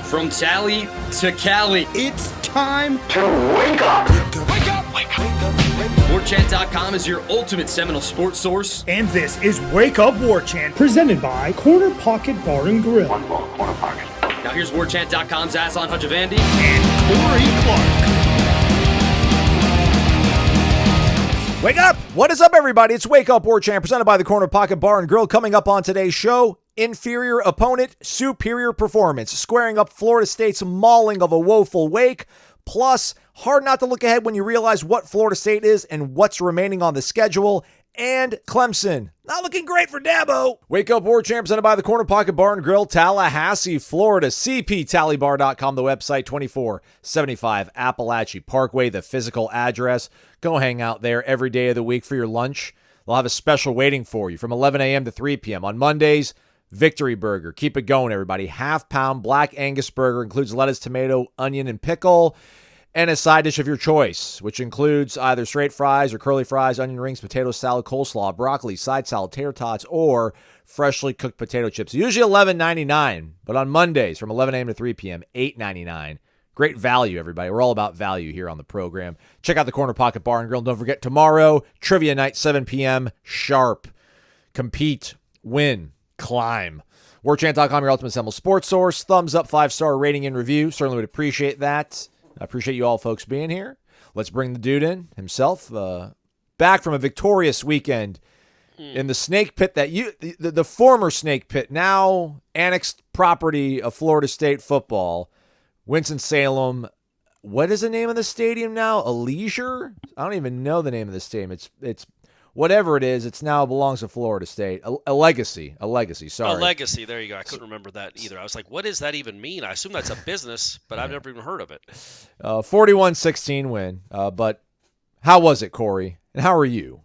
From Tally to Cali, It's time to wake up. Wake up! Wake up! Warchant.com is your ultimate Seminole sports source. And this is Wake Up Warchant, presented by Corner Pocket Bar and Grill. One more corner pocket. Now here's Warchant.com's Aslan Hajavandi And Corey Clark. Wake up! What is up, everybody? It's Wake Up Warchant, presented by the Corner Pocket Bar and Grill. Coming up on today's show, inferior opponent, superior performance, squaring up Florida State's mauling of a woeful Wake. Plus, hard not to look ahead when you realize what Florida State is and what's remaining on the schedule. And Clemson, not looking great for Dabo. Wake Up Warchant, presented by the Corner Pocket Bar and Grill, Tallahassee, Florida. CPTallybar.com, the website, 2475 Appalachia Parkway, the physical address. Go hang out there every day of the week for your lunch. They'll have a special waiting for you from 11 a.m. to 3 p.m. On Mondays, Victory Burger. Keep it going, everybody. Half-pound Black Angus burger includes lettuce, tomato, onion, and pickle, and a side dish of your choice, which includes either straight fries or curly fries, onion rings, potato salad, coleslaw, broccoli, side salad, tater tots, or freshly cooked potato chips. Usually $11.99, but on Mondays from 11 a.m. to 3 p.m., $8.99. Great value, everybody. We're all about value here on the program. Check out the Corner Pocket Bar and Grill. Don't forget, tomorrow, trivia night, 7 p.m., sharp. Compete, win, climb. Warchant.com, your ultimate Seminole sports source. Thumbs up, 5-star rating and review. Certainly would appreciate that. I appreciate you all folks being here. Let's bring the dude in himself. Back from a victorious weekend in the snake pit that the former snake pit, now annexed property of Florida State football. Winston-Salem. What is the name of the stadium now? Elysier? I don't even know the name of the stadium. It's whatever it is. It's now belongs to Florida State. A legacy. Sorry. A legacy. There you go. I couldn't remember that either. I was like, what does that even mean? I assume that's a business, but I've never even heard of it. 41-16 win. But how was it, Corey? And how are you?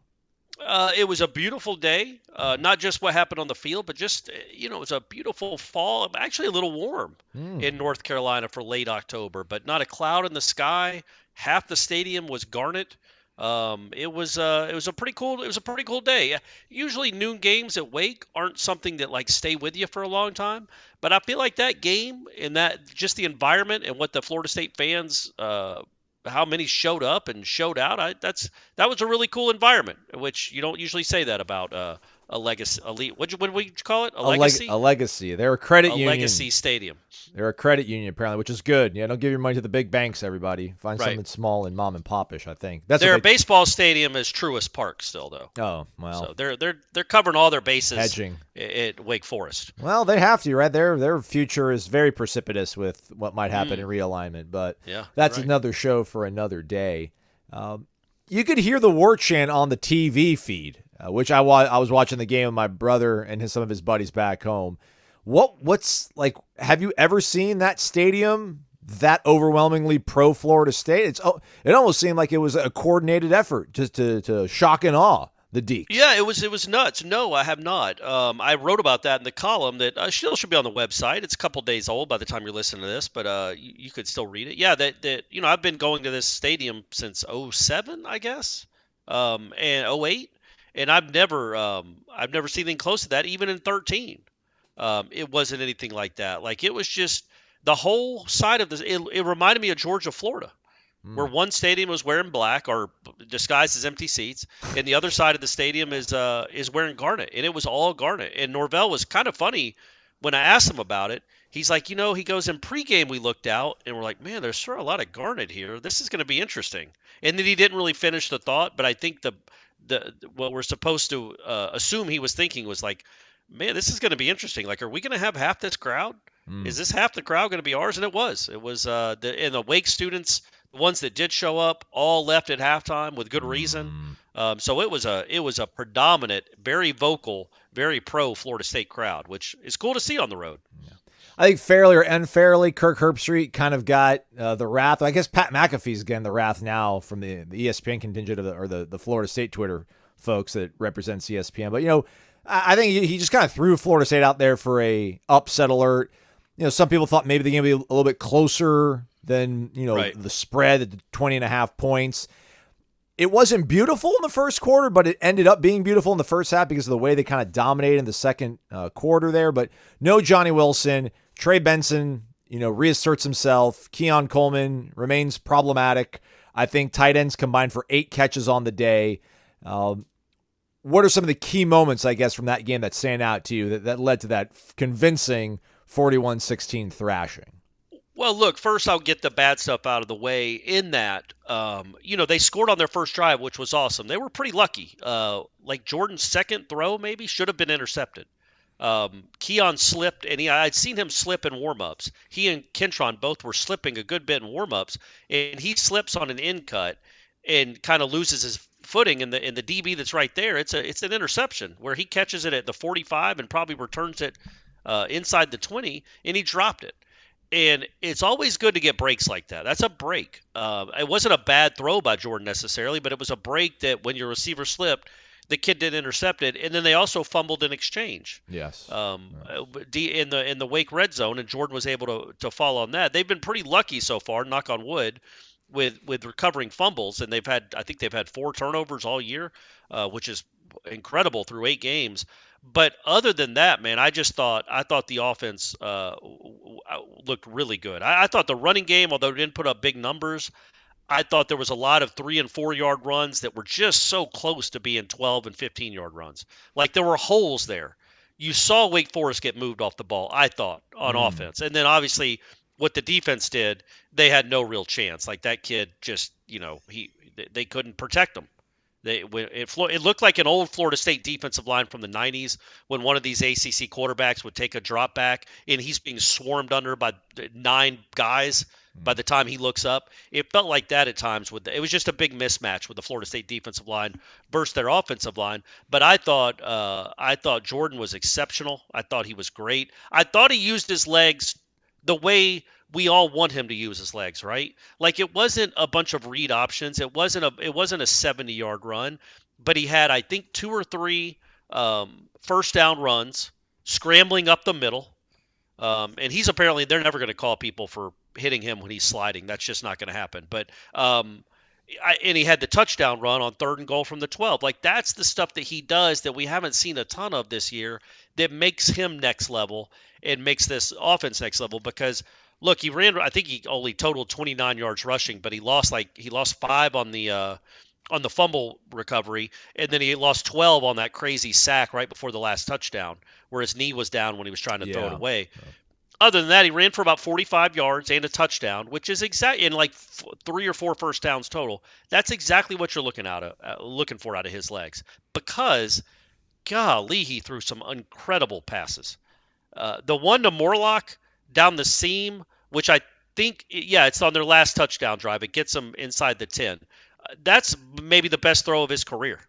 It was a beautiful day. Not just what happened on the field, but just, it was a beautiful fall. Actually a little warm in North Carolina for late October, but not a cloud in the sky. Half the stadium was garnet. It was a pretty cool day. Usually noon games at Wake aren't something that like stay with you for a long time, but I feel like that game and that just the environment and what the Florida State fans, how many showed up and showed out. That was a really cool environment, which you don't usually say that about a legacy elite. What would you call it? A legacy. A legacy. They're a credit union. A legacy stadium. They're a credit union apparently, which is good. Yeah, don't give your money to the big banks, everybody. Find something small and mom and popish. I think their baseball stadium is Truist Park still, though. Oh well. So they're covering all their bases. Hedging at Wake Forest. Well, they have to, right? Their future is very precipitous with what might happen in realignment, but that's another show for another day. You could hear the war chant on the TV feed, which I was watching the game with my brother and some of his buddies back home. What's like? Have you ever seen that stadium that overwhelmingly pro Florida State? It almost seemed like it was a coordinated effort just to shock and awe the Deeks. Yeah, it was nuts. No, I have not. I wrote about that in the column that still should be on the website. It's a couple days old by the time you're listening to this, but you could still read it. Yeah, that I've been going to this stadium since 2007, I guess, and 2008, and I've never seen anything close to that, even in 2013. It wasn't anything like that. Like it was just the whole side of this. It reminded me of Georgia, Florida, where one stadium was wearing black or disguised as empty seats, and the other side of the stadium is wearing garnet, and it was all garnet. And Norvell was kind of funny when I asked him about it. He's like, he goes, in pregame we looked out, and we're like, man, there's sure a lot of garnet here. This is going to be interesting. And then he didn't really finish the thought, but I think what we're supposed to assume he was thinking was like, man, this is going to be interesting. Like, are we going to have half this crowd? Is this half the crowd going to be ours? And it was. It was and the Wake students, the ones that did show up, all left at halftime with good reason. So it was a predominant, very vocal, very pro Florida State crowd, which is cool to see on the road. Yeah. I think fairly or unfairly, Kirk Herbstreit kind of got the wrath. I guess Pat McAfee's getting the wrath now from the ESPN contingent or the Florida State Twitter folks that represents ESPN. But I think he just kind of threw Florida State out there for a upset alert. Some people thought maybe the game would be a little bit closer than, the spread at 20.5 points. It wasn't beautiful in the first quarter, but it ended up being beautiful in the first half because of the way they kind of dominated in the second quarter there. But no Johnny Wilson. Trey Benson, reasserts himself. Keon Coleman remains problematic. I think tight ends combined for 8 catches on the day. What are some of the key moments, I guess, from that game that stand out to you that led to that convincing 41-16 thrashing? Well, look, first I'll get the bad stuff out of the way in that, they scored on their first drive, which was awesome. They were pretty lucky. Like Jordan's second throw maybe should have been intercepted. Keon slipped, and I'd seen him slip in warm-ups. He and Kentron both were slipping a good bit in warm-ups, and he slips on an in cut and kind of loses his footing in the DB that's right there. It's an interception where he catches it at the 45 and probably returns it inside the 20, and he dropped it. And it's always good to get breaks like that. That's a break. It wasn't a bad throw by Jordan necessarily, but it was a break that when your receiver slipped, the kid didn't intercept it, and then they also fumbled in exchange. Yes. In the Wake red zone, and Jordan was able to fall on that. They've been pretty lucky so far, knock on wood, with recovering fumbles, and I think they've had 4 turnovers all year, which is incredible through 8 games. But other than that, man, I thought the offense looked really good. I thought the running game, although it didn't put up big numbers, I thought there was a lot of 3 and 4 yard runs that were just so close to being 12 and 15 yard runs. Like there were holes there. You saw Wake Forest get moved off the ball, I thought, on offense. And then obviously what the defense did, they had no real chance. Like that kid just, they couldn't protect him. It looked like an old Florida State defensive line from the 90s when one of these ACC quarterbacks would take a drop back and he's being swarmed under by 9 guys by the time he looks up. It felt like that at times. It was just a big mismatch with the Florida State defensive line versus their offensive line. But I thought Jordan was exceptional. I thought he was great. I thought he used his legs the way we all want him to use his legs, right? Like it wasn't a bunch of read options. It wasn't a 70-yard run, but he had, I think, 2 or 3 first down runs, scrambling up the middle. And he's apparently, they're never going to call people for hitting him when he's sliding. That's just not going to happen. But and he had the touchdown run on 3rd and goal from the 12. Like that's the stuff that he does that we haven't seen a ton of this year that makes him next level and makes this offense next level. Because look, he ran, I think he only totaled 29 yards rushing, but he lost 5 on the fumble recovery, and then he lost 12 on that crazy sack right before the last touchdown where his knee was down when he was trying to throw it away. Yeah. Other than that, he ran for about 45 yards and a touchdown, which is exactly in like 3 or 4 first downs total. That's exactly what you're looking for out of his legs. Because, golly, he threw some incredible passes. The one to Morlock down the seam, which I think, it's on their last touchdown drive. It gets them inside the 10. That's maybe the best throw of his career.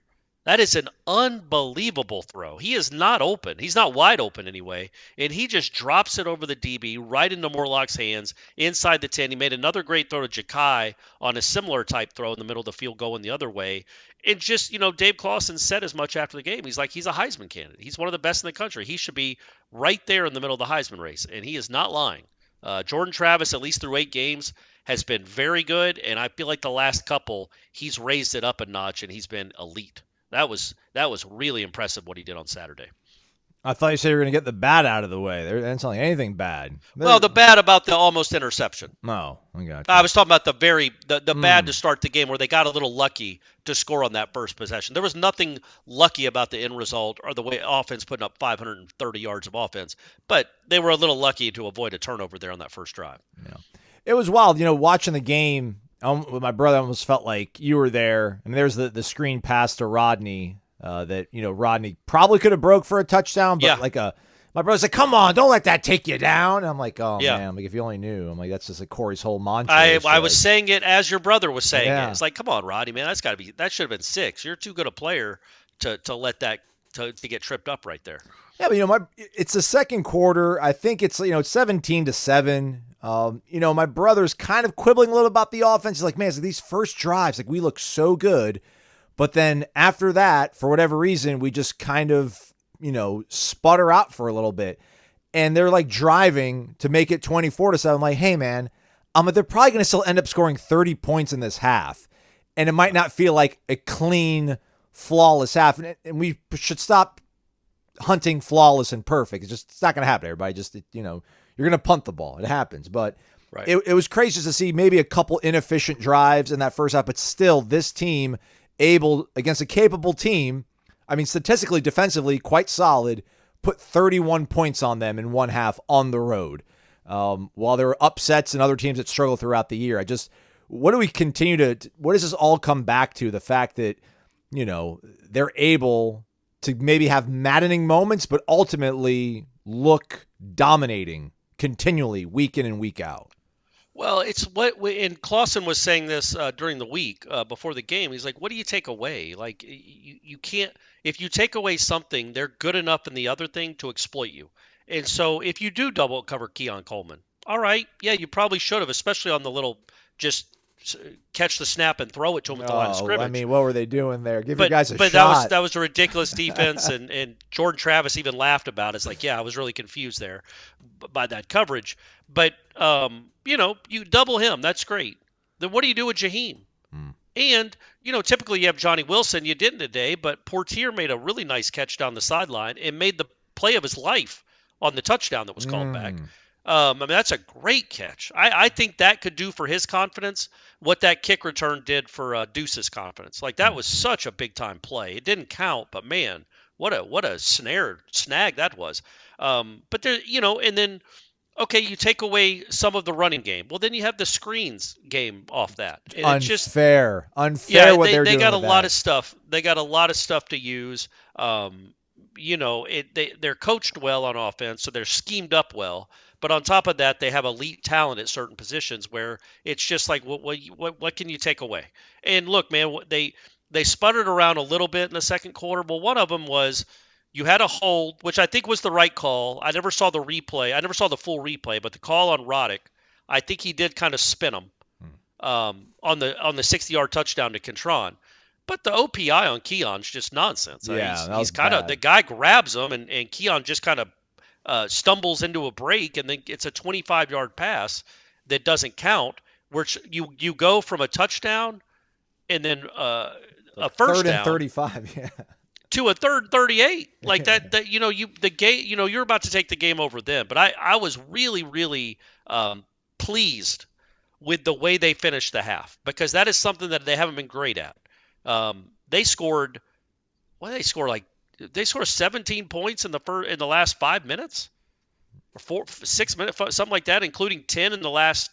That is an unbelievable throw. He is not open. He's not wide open anyway. And he just drops it over the DB right into Morlock's hands inside the 10. He made another great throw to Ja'Kai on a similar type throw in the middle of the field going the other way. And just, Dave Clawson said as much after the game. He's like, he's a Heisman candidate. He's one of the best in the country. He should be right there in the middle of the Heisman race. And he is not lying. Jordan Travis, at least through 8 games, has been very good. And I feel like the last couple, he's raised it up a notch and he's been elite. That was really impressive what he did on Saturday. I thought you said you were going to get the bad out of the way. There didn't sound like anything bad. Well, the bad about the almost interception. No, I got you. I was talking about the bad to start the game where they got a little lucky to score on that first possession. There was nothing lucky about the end result or the way offense putting up 530 yards of offense, but they were a little lucky to avoid a turnover there on that first drive. Yeah. It was wild, watching the game. With my brother, I almost felt like you were there. I mean, there's the screen pass to Rodney that, Rodney probably could have broke for a touchdown, but my brother's like, come on, don't let that take you down. And I'm like, oh, man, like if you only knew. I'm like, that's just like Corey's whole mantra. I was saying it as your brother was saying it. It's like, come on, Rodney, man, that should have been 6. You're too good a player to let that to get tripped up right there. Yeah, but it's the second quarter. I think it's 17-7. My brother's kind of quibbling a little about the offense. He's like, man, it's like these first drives, like we look so good. But then after that, for whatever reason, we just kind of, sputter out for a little bit. And they're like driving to make it 24-7. I'm like, hey, man, they're probably going to still end up scoring 30 points in this half. And it might not feel like a clean, flawless half. And we should stop hunting flawless and perfect. It's not going to happen, everybody. Just, you're You're going to punt the ball. It happens. But Right. it was crazy to see maybe a couple inefficient drives in that first half, but still this team able, against a capable team, I mean, statistically, defensively, quite solid, put 31 points on them in one half on the road. While there were upsets and other teams that struggle throughout the year, what do we continue what does this all come back to? The fact that, they're able to maybe have maddening moments, but ultimately look dominating continually week in and week out. Well, it's and Clausen was saying this during the week before the game. He's like, what do you take away? Like, you can't, if you take away something, they're good enough in the other thing to exploit you. And so if you do double cover Keon Coleman, all right, yeah, you probably should have, especially on the little just catch the snap and throw it to him at the line of scrimmage. I mean, what were they doing there? Give your guys a shot. But that was a ridiculous defense, and Jordan Travis even laughed about it. It's like, yeah, I was really confused there by that coverage. But, you double him. That's great. Then what do you do with Jaheim? And, typically you have Johnny Wilson. You didn't today, but Portier made a really nice catch down the sideline and made the play of his life on the touchdown that was called back. I mean, that's a great catch. I think that could do for his confidence what that kick return did for Deuce's confidence. Like, that was such a big-time play. It didn't count, but, man, what a snag that was. But, there, and then, okay, you take away some of the running game. Well, then you have the screens game off that. And unfair. Yeah, what they're doing. They got a with lot that. of stuff. They got a lot of stuff to use. They're coached well on offense, so they're schemed up well. But on top of that, they have elite talent at certain positions where it's just like, what can you take away? And look, man, they sputtered around a little bit in the second quarter. Well, one of them was you had a hold, which I think was the right call. I never saw the replay. I never saw the full replay, but the call on Roddick, I think he did kind of spin him on the 60-yard touchdown to Contron. But the OPI on Keon's just nonsense. Yeah, he's kind of, the guy grabs him, and Keon just kind of stumbles into a break, and then it's a 25-yard pass that doesn't count, where you go from a touchdown and then a first down, 35, yeah, to a third 38, like that you're about to take the game over then. But I was really, really pleased with the way they finished the half, because that is something that they haven't been great at. They scored 17 points in the last 5 minutes, or 6 minutes, something like that, including 10 in the last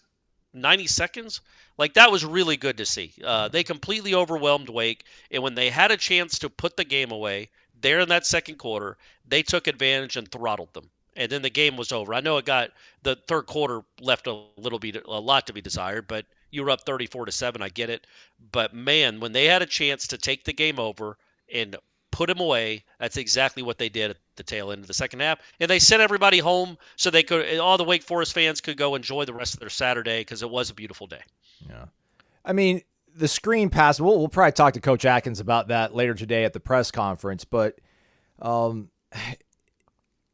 90 seconds. Like, that was really good to see. They completely overwhelmed Wake, and when they had a chance to put the game away there in that second quarter, they took advantage and throttled them. And then the game was over. I know the third quarter left a lot to be desired, but you were up 34-7. I get it. But, man, when they had a chance to take the game over and put him away, that's exactly what they did at the tail end of the second half. And they sent everybody home so all the Wake Forest fans could go enjoy the rest of their Saturday, because it was a beautiful day. Yeah. I mean, the screen pass, we'll probably talk to Coach Atkins about that later today at the press conference, but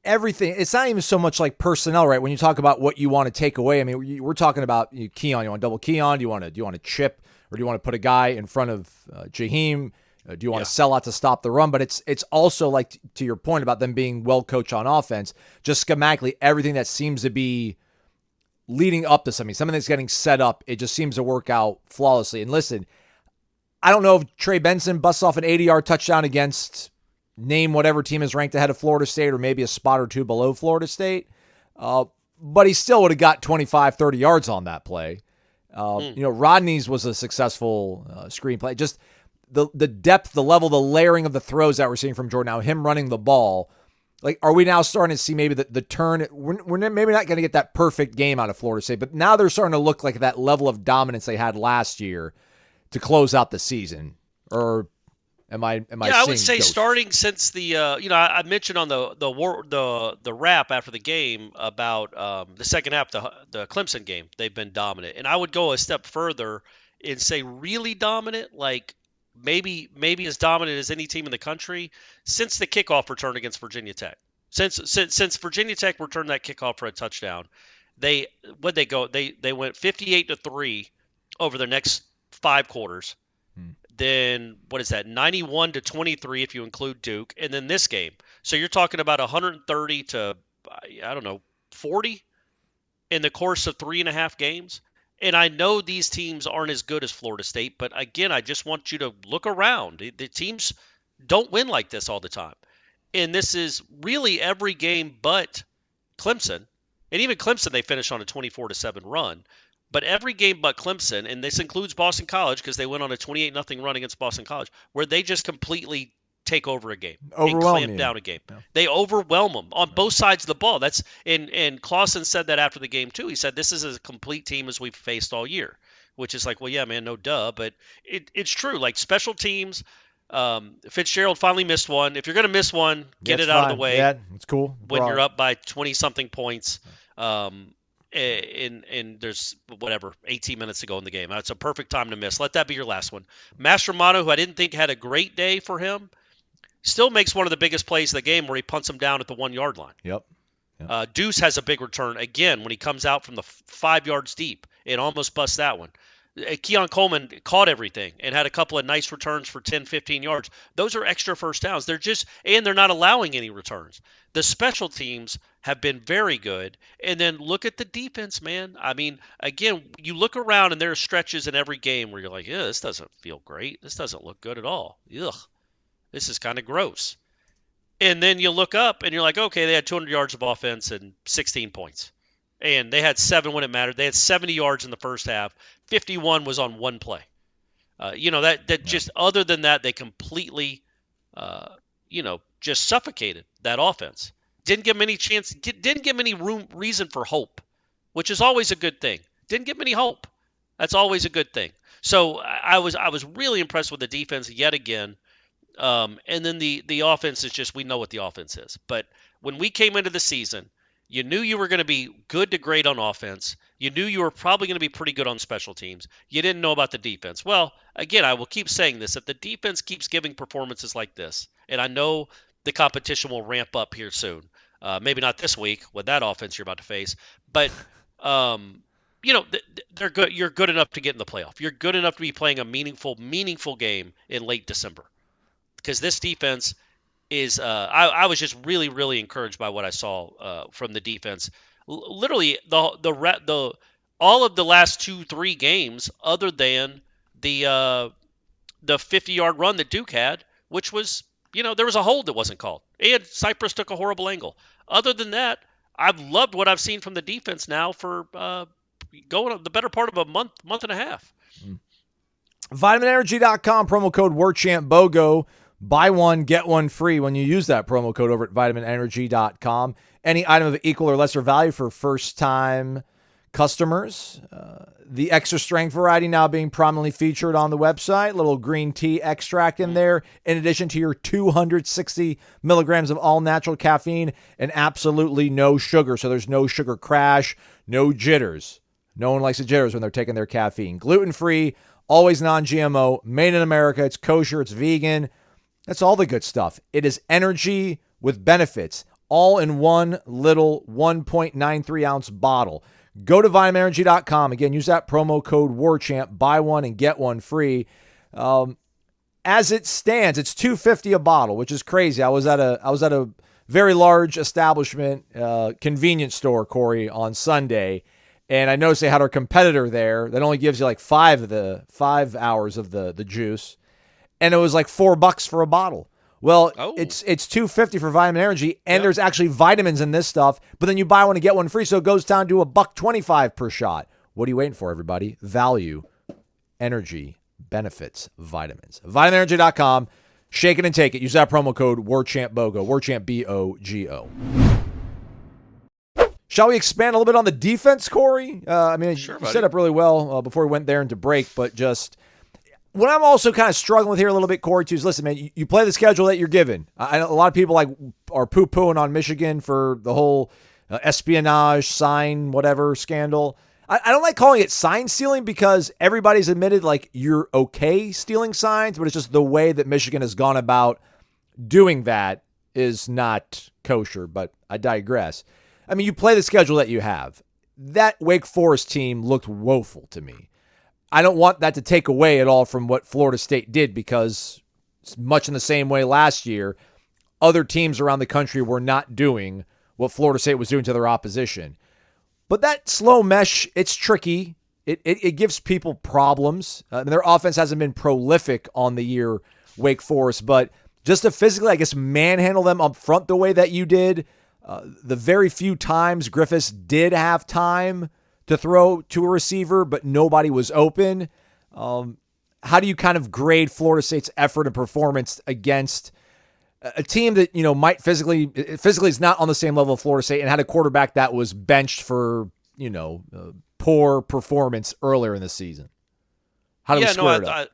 everything, it's not even so much like personnel, right? When you talk about what you want to take away, I mean, we're talking about Keon. You want double Keon? Do you want to chip, or do you want to put a guy in front of Jaheim? Do you want to sell out to stop the run? But it's also, like, to your point about them being well coached on offense, just schematically, everything that seems to be leading up to something that's getting set up, it just seems to work out flawlessly. And listen, I don't know if Trey Benson busts off an 80-yard touchdown against name whatever team is ranked ahead of Florida State, or maybe a spot or two below Florida State, but he still would have got 25, 30 yards on that play. Rodney's was a successful screenplay. Just the depth, the level, the layering of the throws that we're seeing from Jordan now, him running the ball. Like, are we now starting to see maybe the turn? We're maybe not going to get that perfect game out of Florida State, but now they're starting to look like that level of dominance they had last year to close out the season. Or am I? Yeah, I would say starting since the I mentioned on the wrap after the game about the second half, the Clemson game, they've been dominant, and I would go a step further and say really dominant, like maybe as dominant as any team in the country since the kickoff return against Virginia Tech. Since Virginia Tech returned that kickoff for a touchdown, they went 58-3 over the next 5 quarters. Then what is that? 91-23 if you include Duke, and then this game. So you're talking about 130 to 40 in the course of 3.5 games. And I know these teams aren't as good as Florida State, but again, I just want you to look around. The teams don't win like this all the time. And this is really every game but Clemson. And even Clemson, they finished on a 24-7 run. But every game but Clemson, and this includes Boston College because they went on a 28-0 run against Boston College, where they just completely take over a game and clamp down a game. Yeah. They overwhelm them on both sides of the ball. That's and Clausen said that after the game too. He said this is as complete team as we've faced all year, which is like, well, yeah, man, no duh, but it's true. Like special teams, Fitzgerald finally missed one. If you're going to miss one, get it out of the way. Yeah, it's cool. When you're up by 20-something points, and there's 18 minutes to go in the game. It's a perfect time to miss. Let that be your last one. Mastromato, who I didn't think had a great day for him, still makes one of the biggest plays of the game where he punts him down at the 1 yard line. Yep. Deuce has a big return again when he comes out from the 5 yards deep and almost busts that one. Keon Coleman caught everything and had a couple of nice returns for 10, 15 yards. Those are extra first downs. They're not allowing any returns. The special teams have been very good. And then look at the defense, man. I mean, again, you look around and there are stretches in every game where you're like, yeah, this doesn't feel great. This doesn't look good at all. Ugh, this is kind of gross. And then you look up and you're like, okay, they had 200 yards of offense and 16 points. And they had 7 when it mattered. They had 70 yards in the first half. 51 was on one play. Just other than that, they completely, just suffocated that offense. Didn't give them any chance. Didn't give them any reason for hope, which is always a good thing. Didn't give them any hope. That's always a good thing. So I was really impressed with the defense yet again. And then the offense is just, we know what the offense is. But when we came into the season, you knew you were going to be good to great on offense. You knew you were probably going to be pretty good on special teams. You didn't know about the defense. Well, again, I will keep saying this. If the defense keeps giving performances like this, and I know the competition will ramp up here soon, maybe not this week with that offense you're about to face, but they're good. You're good enough to get in the playoff. You're good enough to be playing a meaningful game in late December, because this defense is I was just really, really encouraged by what I saw from the defense. Literally, all of the last 2-3 games, other than the 50-yard run that Duke had, which was, there was a hold that wasn't called, and Cypress took a horrible angle. Other than that, I've loved what I've seen from the defense now for going on the better part of a month and a half. VitaminEnergy.com, promo code WARCHANT BOGO. Buy one, get one free when you use that promo code over at VitaminEnergy.com. Any item of equal or lesser value for first-time customers. The extra strength variety now being prominently featured on the website. Little green tea extract in there, in addition to your 260 milligrams of all-natural caffeine and absolutely no sugar. So there's no sugar crash, no jitters. No one likes the jitters when they're taking their caffeine. Gluten-free, always non-GMO, made in America. It's kosher, it's vegan. That's all the good stuff. It is energy with benefits, all in one little 1.93 ounce bottle. Go to vitaminenergy.com. Again, use that promo code WARCHANT. Buy one and get one free. As it stands, it's $2.50 a bottle, which is crazy. I was at a very large establishment, convenience store, Corey, on Sunday, and I noticed they had our competitor there that only gives you like 5 hours of the juice. And it was like $4 for a bottle. Well, it's $2.50 for Vitamin Energy, and there's actually vitamins in this stuff. But then you buy one and get one free, so it goes down to $1.25 per shot. What are you waiting for, everybody? Value, energy, benefits, vitamins. VitaminEnergy.com. Shake it and take it. Use that promo code WARCHANTBOGO. WARCHANT BOGO. Shall we expand a little bit on the defense, Corey? Sure, you set up really well before we went there into break, but just what I'm also kind of struggling with here a little bit, Corey, too, is listen, man, you play the schedule that you're given. I know a lot of people are poo-pooing on Michigan for the whole espionage, sign, whatever scandal. I don't like calling it sign stealing because everybody's admitted like you're okay stealing signs, but it's just the way that Michigan has gone about doing that is not kosher, but I digress. I mean, you play the schedule that you have. That Wake Forest team looked woeful to me. I don't want that to take away at all from what Florida State did because it's much in the same way last year, other teams around the country were not doing what Florida State was doing to their opposition. But that slow mesh, it's tricky. It gives people problems. Their offense hasn't been prolific on the year, Wake Forest, but just to physically, I guess, manhandle them up front the way that you did, the very few times Griffiths did have time to throw to a receiver, but nobody was open. How do you kind of grade Florida State's effort and performance against a team that, might physically is not on the same level of Florida State and had a quarterback that was benched for, poor performance earlier in the season? How do we square it up?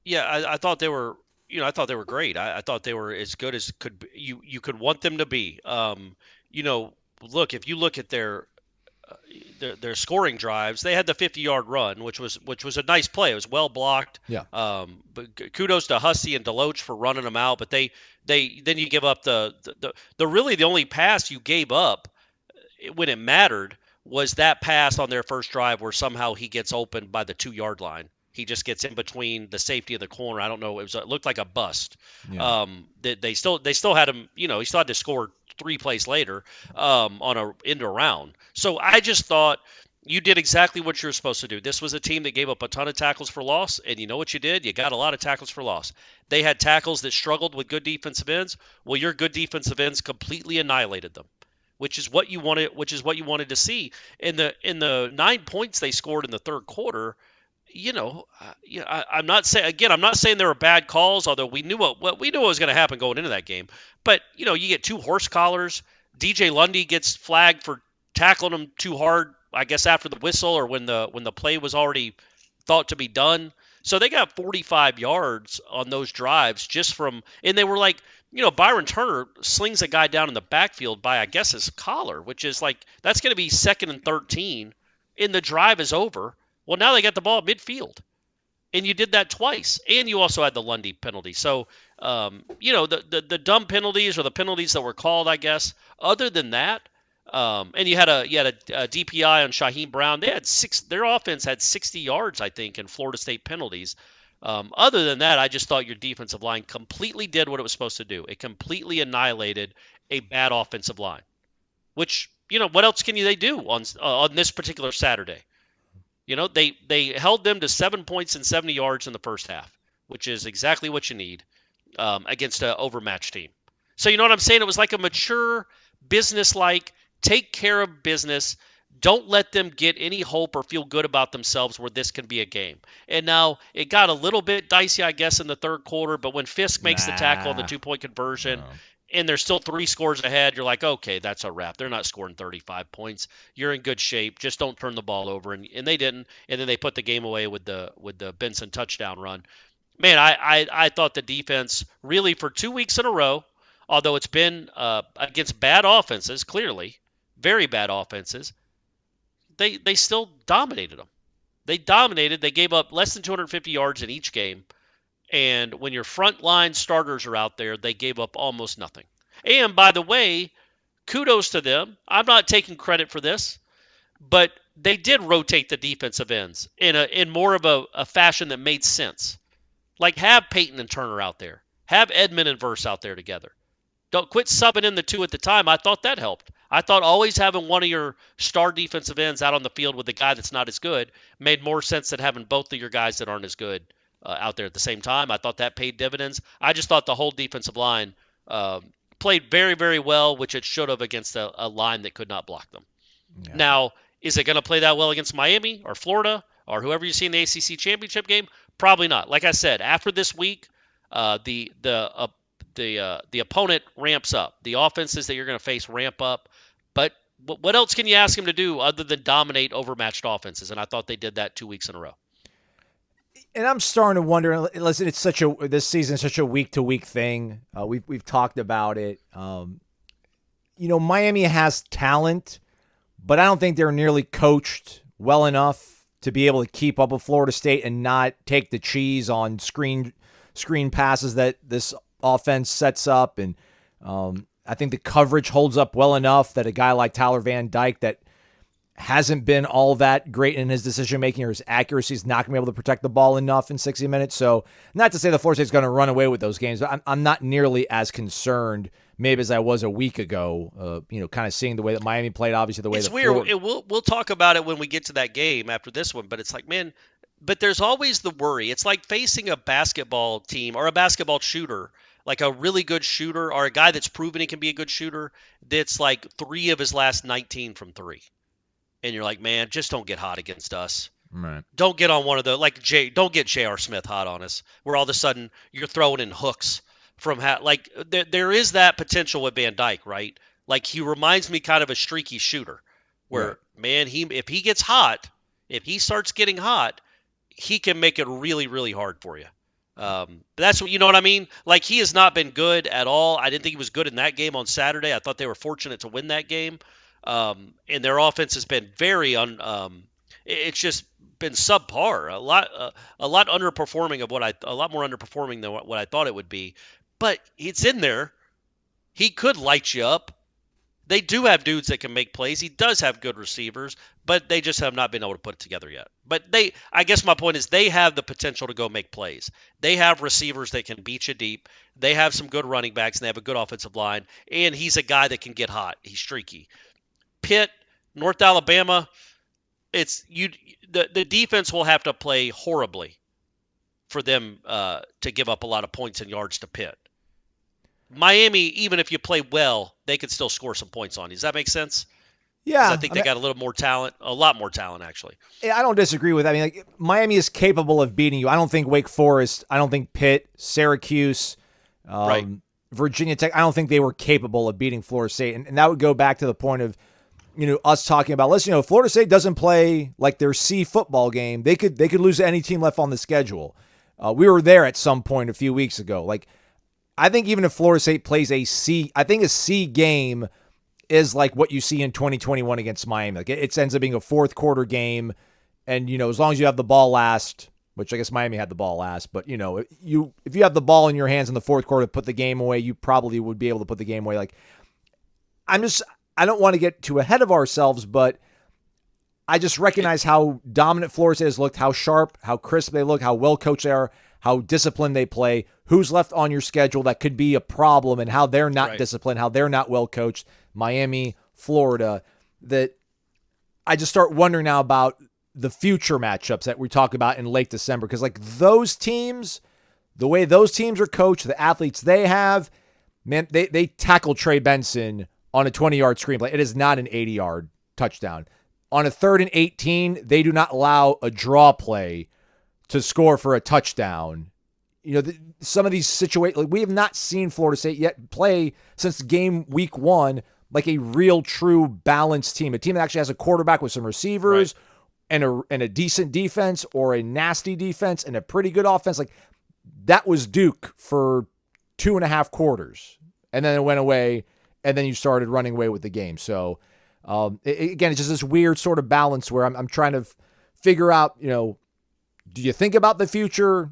I thought they were, I thought they were great. I thought they were as good as could be, you could want them to be. Look, if you look at their scoring drives, they had the 50-yard run, which was a nice play. It was well blocked. Yeah. But kudos to Hussey and Deloach for running them out. But then you give up the really the only pass you gave up when it mattered was that pass on their first drive where somehow he gets open by the 2-yard line. He just gets in between the safety of the corner. I don't know. It looked like a bust. Yeah. They still had him. He still had to score 3 plays later on a end around. So I just thought you did exactly what you're supposed to do. This was a team that gave up a ton of tackles for loss, and you know what you did? You got a lot of tackles for loss. They had tackles that struggled with good defensive ends. Well, your good defensive ends completely annihilated them, which is what you wanted to see. In the 9 points they scored in the third quarter. I'm not saying there were bad calls, although we knew what was going to happen going into that game. But you get 2 horse collars. DJ Lundy gets flagged for tackling him too hard, I guess after the whistle or when the play was already thought to be done. So they got 45 yards on those drives and they were like, Byron Turner slings a guy down in the backfield by, I guess, his collar, which is like, that's going to be 2nd and 13, and the drive is over. Well, now they got the ball at midfield, and you did that twice, and you also had the Lundy penalty. So, the dumb penalties or the penalties that were called, I guess. Other than that, and you had a DPI on Shaheem Brown. Their offense had 60 yards, I think, in Florida State penalties. Other than that, I just thought your defensive line completely did what it was supposed to do. It completely annihilated a bad offensive line. Which, what else can they do on this particular Saturday? They held them to 7 points and 70 yards in the first half, which is exactly what you need against an overmatched team. So you know what I'm saying? It was like a mature, business-like, take care of business. Don't let them get any hope or feel good about themselves where this can be a game. And now it got a little bit dicey, I guess, in the third quarter, but when Fisk makes the tackle on the 2-point conversion – and they're still 3 scores ahead, you're like, okay, that's a wrap. They're not scoring 35 points. You're in good shape. Just don't turn the ball over. And they didn't. And then they put the game away with the Benson touchdown run. Man, I thought the defense really for 2 weeks in a row, although it's been against bad offenses, clearly, very bad offenses, they still dominated them. They dominated. They gave up less than 250 yards in each game. And when your front line starters are out there, they gave up almost nothing. And by the way, kudos to them. I'm not taking credit for this, but they did rotate the defensive ends in more of a fashion that made sense. Like have Peyton and Turner out there. Have Edmond and Verse out there together. Don't quit subbing in the 2 at the time. I thought that helped. I thought always having one of your star defensive ends out on the field with a guy that's not as good made more sense than having both of your guys that aren't as good out there at the same time. I thought that paid dividends. I just thought the whole defensive line played very, very well, which it should have against a line that could not block them. Yeah. Now, is it going to play that well against Miami or Florida or whoever you see in the ACC championship game? Probably not. Like I said, after this week, the opponent ramps up. The offenses that you're going to face ramp up. But what else can you ask them to do other than dominate overmatched offenses? And I thought they did that 2 weeks in a row. And I'm starting to wonder. Listen, this season is such a week-to-week thing. We've talked about it. Miami has talent, but I don't think they're nearly coached well enough to be able to keep up with Florida State and not take the cheese on screen passes that this offense sets up. And I think the coverage holds up well enough that a guy like Tyler Van Dyke that hasn't been all that great in his decision-making or his accuracy is not going to be able to protect the ball enough in 60 minutes. So not to say the Florida State's going to run away with those games, but I'm not nearly as concerned maybe as I was a week ago. Kind of seeing the way that Miami played, obviously the way It's that weird. Florida. We'll talk about it when we get to that game after this one, but it's like, man, but there's always the worry. It's like facing a basketball team or a basketball shooter, like a really good shooter or a guy that's proven he can be a good shooter that's like 3 of his last 19 from 3. And you're like, man, just don't get hot against us. Right. Don't get on one of the don't get J.R. Smith hot on us, where all of a sudden you're throwing in hooks from there is that potential with Van Dyke, right? Like he reminds me kind of a streaky shooter, where man, if he gets hot, if he starts getting hot, he can make it really, really hard for you. That's what, you know what I mean? Like he has not been good at all. I didn't think he was good in that game on Saturday. I thought they were fortunate to win that game. And their offense has been very it's just been subpar, a lot underperforming a lot more underperforming than what I thought it would be. But it's in there. He could light you up. They do have dudes that can make plays. He does have good receivers, but they just have not been able to put it together yet. But I guess my point is they have the potential to go make plays. They have receivers that can beat you deep. They have some good running backs, and they have a good offensive line. And he's a guy that can get hot. He's streaky. Pitt, North Alabama, the defense will have to play horribly for them to give up a lot of points and yards to Pitt. Miami, even if you play well, they could still score some points on you. Does that make sense? Yeah. I think they got a little more talent, a lot more talent, actually. Yeah, I don't disagree with that. I mean, like, Miami is capable of beating you. I don't think Wake Forest, I don't think Pitt, Syracuse, Right. Virginia Tech, I don't think they were capable of beating Florida State. And that would go back to the point of, us talking about, listen, if Florida State doesn't play like their C football game, they could lose to any team left on the schedule. We were there at some point a few weeks ago. Like, I think even if Florida State plays a C game is like what you see in 2021 against Miami. Like it ends up being a fourth quarter game. And, as long as you have the ball last, which I guess Miami had the ball last, but if you have the ball in your hands in the fourth quarter to put the game away, you probably would be able to put the game away. Like I don't want to get too ahead of ourselves, but I just recognize how dominant Florida State has looked, how sharp, how crisp they look, how well coached they are, how disciplined they play, who's left on your schedule that could be a problem, and how they're not disciplined, how they're not well coached. Miami, Florida, that I just start wondering now about the future matchups that we talk about in late December. Because like those teams, the way those teams are coached, the athletes they have, man, they tackle Trey Benson on a 20-yard screenplay. It is not an 80-yard touchdown. On a 3rd and 18, they do not allow a draw play to score for a touchdown. Some of these situations, like we have not seen Florida State yet play since game week 1 like a real, true, balanced team. A team that actually has a quarterback with some receivers and a decent defense, or a nasty defense and a pretty good offense. Like that was Duke for 2.5 quarters. And then it went away, and then you started running away with the game. So, again, it's just this weird sort of balance where I'm trying to figure out, do you think about the future,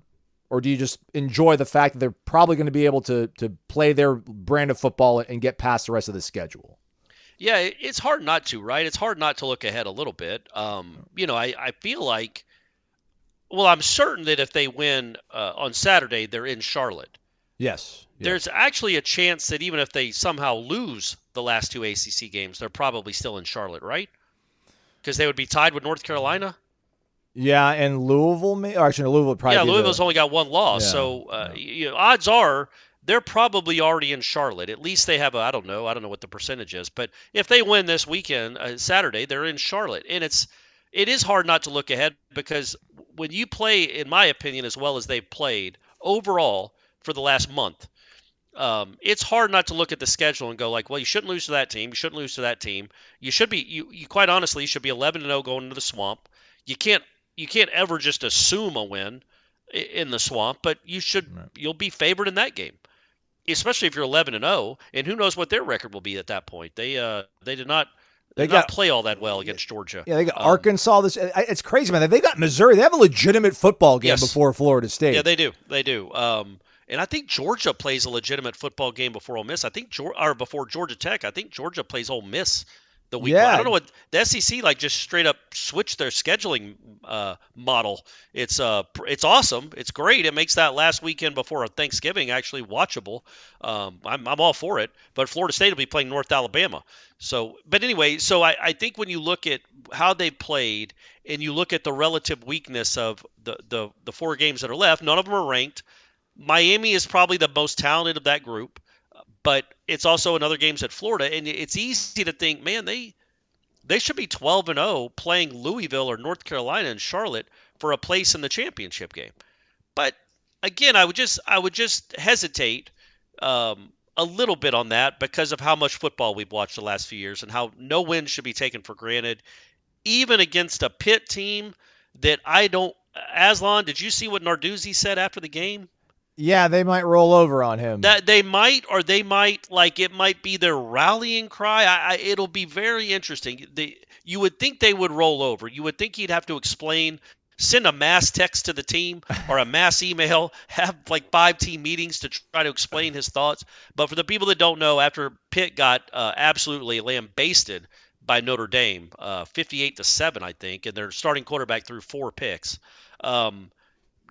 or do you just enjoy the fact that they're probably going to be able to play their brand of football and get past the rest of the schedule? Yeah, it's hard not to, right? It's hard not to look ahead a little bit. I feel like, well, I'm certain that if they win on Saturday, they're in Charlotte. Yes. There's actually a chance that even if they somehow lose the last 2 ACC games, they're probably still in Charlotte, right? Because they would be tied with North Carolina. Yeah, and Louisville, Louisville would probably. Yeah, Louisville's only got 1 loss, so odds are they're probably already in Charlotte. At least they have I don't know what the percentage is, but if they win this weekend, Saturday, they're in Charlotte, and it is hard not to look ahead, because when you play, in my opinion, as well as they've played overall for the last month, it's hard not to look at the schedule and go like, well, you shouldn't lose to that team. You shouldn't lose to that team. You should be, you quite honestly, you should be 11-0 going into the swamp. You can't ever just assume a win in the swamp, but you'll be favored in that game, especially if you're 11-0, and who knows what their record will be at that point. They did not play all that well against Georgia. Yeah, they got Arkansas. It's crazy, man. They got Missouri. They have a legitimate football game before Florida State. Yeah, they do. They do. And I think Georgia plays a legitimate football game before Ole Miss. Before Georgia Tech. I think Georgia plays Ole Miss the week. I don't know what the SEC like just straight up switched their scheduling model. It's awesome. It's great. It makes that last weekend before Thanksgiving actually watchable. I'm all for it. But Florida State will be playing North Alabama. So, but anyway, so I think when you look at how they played and you look at the relative weakness of the 4 games that are left, none of them are ranked. Miami is probably the most talented of that group, but it's also another games at Florida, and it's easy to think, man, they should be 12-0 playing Louisville or North Carolina and Charlotte for a place in the championship game. But again, I would just hesitate a little bit on that because of how much football we've watched the last few years and how no win should be taken for granted, even against a Pitt team that I don't. Aslan, did you see what Narduzzi said after the game? Yeah, they might roll over on him. That they might it might be their rallying cry. It'll be very interesting. You would think they would roll over. You would think he'd have to explain, send a mass text to the team or a mass email, have like 5 team meetings to try to explain his thoughts. But for the people that don't know, after Pitt got absolutely lambasted by Notre Dame, 58-7, I think, and their starting quarterback threw 4 picks.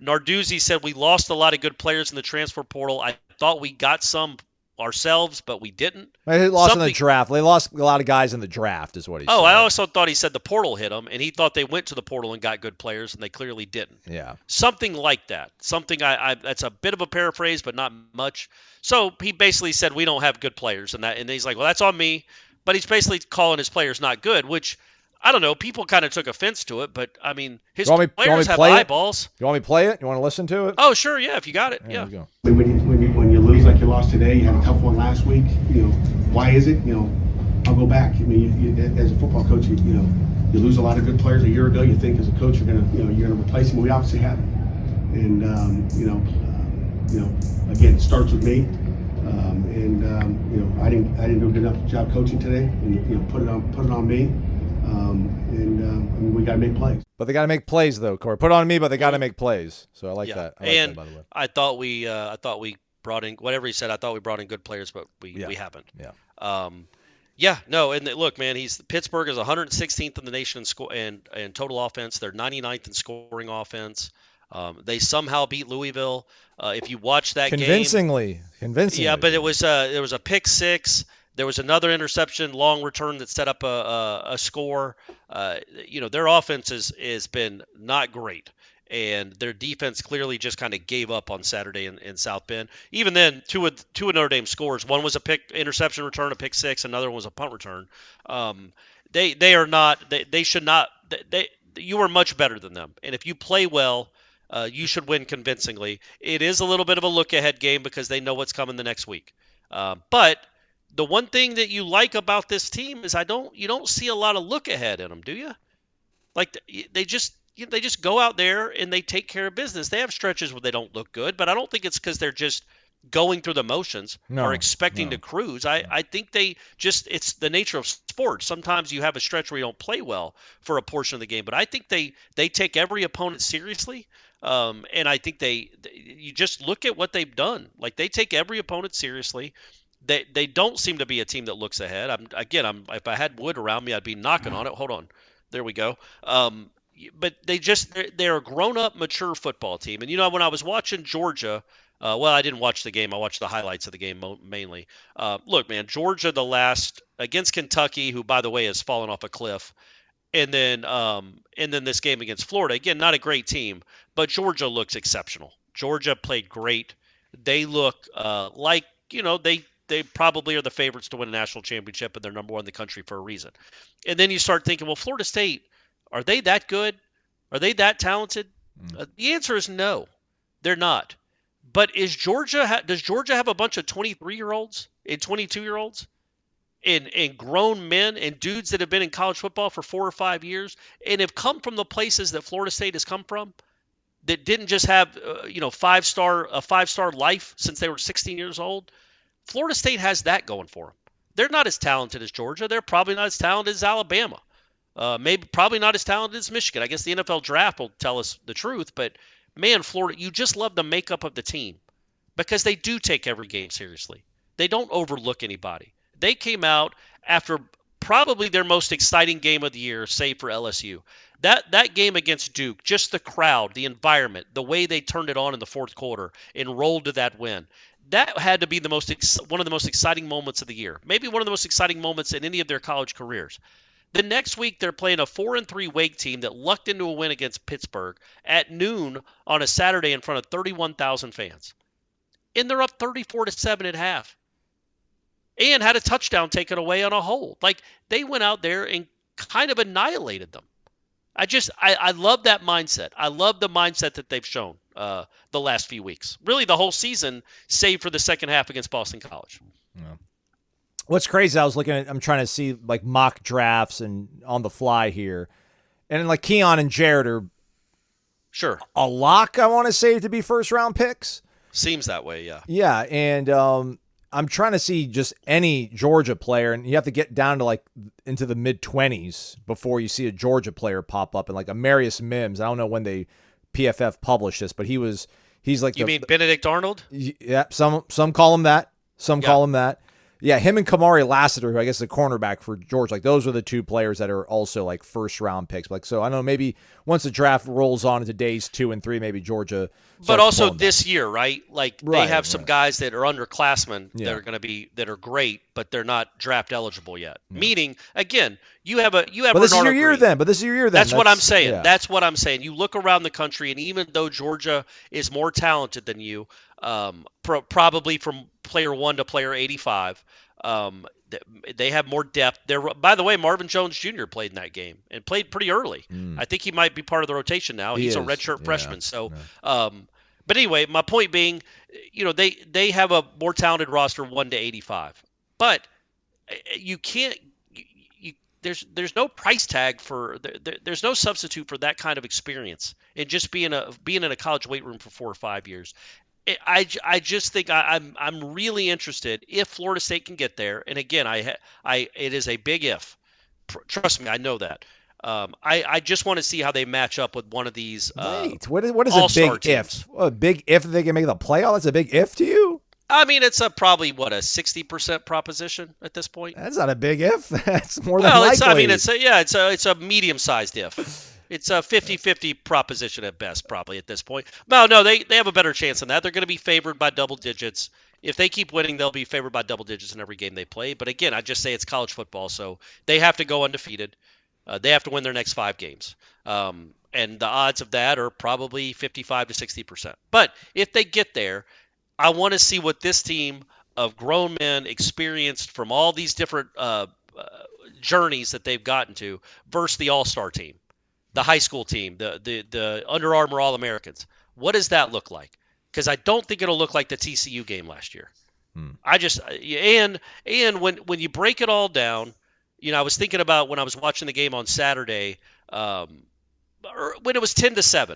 Narduzzi said we lost a lot of good players in the transfer portal. I thought we got some ourselves, but we didn't. They lost in the draft. They lost a lot of guys in the draft is what he said. I also thought he said the portal hit them, and he thought they went to the portal and got good players, and they clearly didn't. Yeah. Something like that. Something that's a bit of a paraphrase, but not much. So he basically said we don't have good players, and he's like, well, that's on me. But he's basically calling his players not good, which – I don't know. People kind of took offense to it, but I mean, his players have eyeballs. You want me to play it? You want to listen to it? Oh, sure. Yeah, if you got it. There we go. When you lose like you lost today, you had a tough one last week. Why is it? I'll go back. I mean, as a football coach, you lose a lot of good players a year ago. You think as a coach you're gonna replace them. We obviously haven't. And again, it starts with me. I didn't do a good enough job coaching today, and put it on me. And we got to make plays. But they got to make plays, though, Corey. Put it on me, but they got to make plays. So I like that. I like that, by the way. I thought we brought in whatever he said. I thought we brought in good players, but we haven't. Yeah. And look, man, Pittsburgh is 116th in the nation in total offense. They're 99th in scoring offense. They somehow beat Louisville. If you watch that convincingly. Yeah, but there was a pick six. There was another interception, long return that set up a score. Their offense has been not great, and their defense clearly just kind of gave up on Saturday in South Bend. Even then, two of Notre Dame scores. One was a interception return, a pick six. Another one was a punt return. They are not. They should not. You are much better than them, and if you play well, you should win convincingly. It is a little bit of a look-ahead game because they know what's coming the next week, but. The one thing that you like about this team is you don't see a lot of look ahead in them, do you? Like they just go out there and they take care of business. They have stretches where they don't look good, but I don't think it's because they're just going through the motions or expecting to cruise. I think it's the nature of sports. Sometimes you have a stretch where you don't play well for a portion of the game, but I think they take every opponent seriously. And I think you just look at what they've done. Like they take every opponent seriously. They don't seem to be a team that looks ahead. If I had wood around me, I'd be knocking on it. Hold on. There we go. But they're a grown-up, mature football team. And, when I was watching Georgia, I didn't watch the game. I watched the highlights of the game mainly. Look, man, Georgia against Kentucky, who, by the way, has fallen off a cliff. And then this game against Florida. Again, not a great team, but Georgia looks exceptional. Georgia played great. They look like, they probably are the favorites to win a national championship, and they're number one in the country for a reason. And then you start thinking, well, Florida State, are they that good? Are they that talented? The answer is no, they're not. But does Georgia have a bunch of 23-year-olds and 22-year-olds and grown men and dudes that have been in college football for 4 or 5 years and have come from the places that Florida State has come from, that didn't just have a five-star life since they were 16 years old? Florida State has that going for them. They're not as talented as Georgia. They're probably not as talented as Alabama. Probably not as talented as Michigan. I guess the NFL draft will tell us the truth. But, man, Florida, you just love the makeup of the team because they do take every game seriously. They don't overlook anybody. They came out after probably their most exciting game of the year, save for LSU. That game against Duke, just the crowd, the environment, the way they turned it on in the fourth quarter and rolled to that win. That had to be one of the most exciting moments of the year. Maybe one of the most exciting moments in any of their college careers. The next week, they're playing a 4-3 Wake team that lucked into a win against Pittsburgh at noon on a Saturday in front of 31,000 fans. And they're up 34-7 at half. And had a touchdown taken away on a hold. Like, they went out there and kind of annihilated them. I love that mindset. I love the mindset that they've shown the last few weeks. Really, the whole season, save for the second half against Boston College. Yeah. What's crazy, I'm trying to see like mock drafts and on the fly here. And like Keon and Jared are sure a lock, I want to say, to be first round picks. Seems that way, yeah. Yeah, and I'm trying to see just any Georgia player, and you have to get down to like into the mid-20s before you see a Georgia player pop up. And like Amarius Mims, I don't know when they PFF published this, but he's like you mean Benedict Arnold? Yeah, some call him that. Some call him that. Yeah, him and Kamari Lassiter, who I guess is a cornerback for Georgia, like those are the two players that are also like first round picks. Like, so I don't know, maybe once the draft rolls on into days 2 and 3, maybe Georgia. But also this year, right? Like they have some guys that are underclassmen that are great, but they're not draft eligible yet. Yeah. Meaning, again, you have. But this is your year then. That's what I'm saying. Yeah. That's what I'm saying. You look around the country, and even though Georgia is more talented than you, probably from player 1 to player 85. They have more depth. By the way, Marvin Jones Jr. played in that game and played pretty early. I think he might be part of the rotation now. He's a redshirt freshman. So, but anyway, my point being, they have a more talented roster 1 to 85. But you can't. There's no price tag for. There's no substitute for that kind of experience and just being in a college weight room for 4 or 5 years. I just think I'm really interested if Florida State can get there. And again, it is a big if. Trust me, I know that. I just want to see how they match up with one of these. Wait, what is a big teams. if? A big if they can make the playoff? That's a big if to you? I mean, it's probably a 60% proposition at this point. That's not a big if. That's more than likely. It's a medium-sized if. It's a 50-50 proposition at best, probably at this point. No, they have a better chance than that. They're going to be favored by double digits. If they keep winning, they'll be favored by double digits in every game they play. But again, I just say it's college football, so they have to go undefeated. They have to win their next 5 games. And the odds of that are probably 55 to 60%. But if they get there, I want to see what this team of grown men experienced from all these different journeys that they've gotten to versus the all-star team. The high school team, the Under Armour All-Americans. What does that look like? Because I don't think it'll look like the TCU game last year. I just and when you break it all down, I was thinking about when I was watching the game on Saturday, when it was 10-7.